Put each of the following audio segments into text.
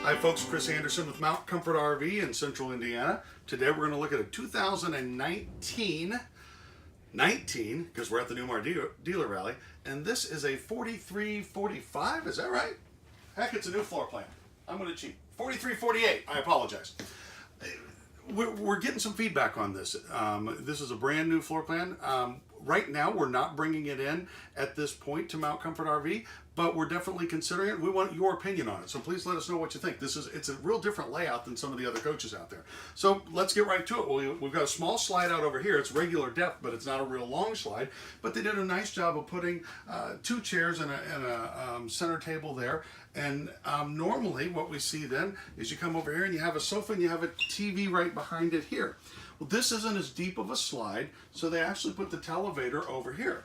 Hi folks, Chris Anderson with Mount Comfort RV in Central Indiana. Today we're going to look at a 2019, because we're at the Newmar Dealer Rally, and this is a 4345, is that right? Heck, it's a new floor plan. I'm going to cheat. 4348, I apologize. We're getting some feedback on this. This is a brand new floor plan. Right now, we're not bringing it in at this point to Mount Comfort RV, but we're definitely considering it. We want your opinion on it, so please let us know what you think. It's a real different layout than some of the other coaches out there. So let's get right to it. We've got a small slide out over here. It's regular depth, but it's not a real long slide. But they did a nice job of putting two chairs and a center table there. And normally what we see then is you come over here and you have a sofa and you have a TV right behind it here. Well, this isn't as deep of a slide, so they actually put the televator over here.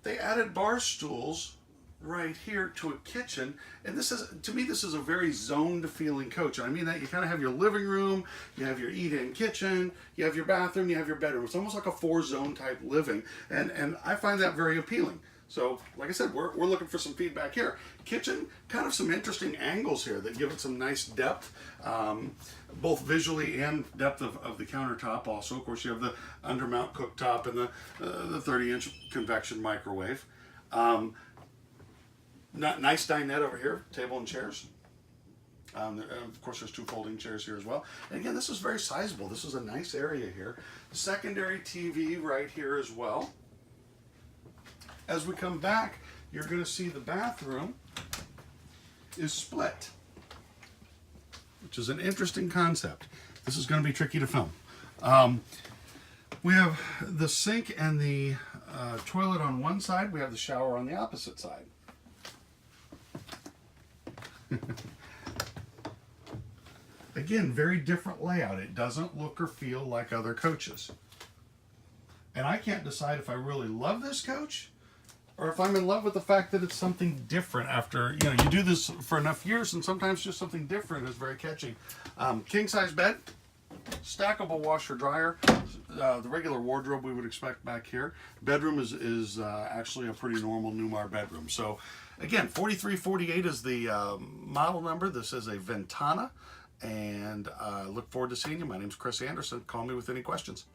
They added bar stools right here to a kitchen, and this is, to me, this is a very zoned feeling coach. I mean that you kind of have your living room, you have your eat-in kitchen, you have your bathroom, you have your bedroom. It's almost like a four-zone type living, and I find that very appealing. So, like I said, we're looking for some feedback here. Kitchen, kind of some interesting angles here that give it some nice depth, both visually and depth of the countertop also. Of course, you have the undermount cooktop and the 30-inch convection microwave. Nice dinette over here, table and chairs. Of course, there's two folding chairs here as well. And again, this is very sizable. This is a nice area here. Secondary TV right here as well. As we come back, you're going to see the bathroom is split, which is an interesting concept. This is going to be tricky to film. We have the sink and the toilet on one side. We have the shower on the opposite side. Again, very different layout. It doesn't look or feel like other coaches. And I can't decide if I really love this coach or if I'm in love with the fact that it's something different after, you do this for enough years, and sometimes just something different is very catchy. King size bed, stackable washer dryer, the regular wardrobe we would expect back here. Bedroom is actually a pretty normal Newmar bedroom. So again, 4348 is the model number. This is a Ventana, and I look forward to seeing you. My name's Chris Anderson. Call me with any questions.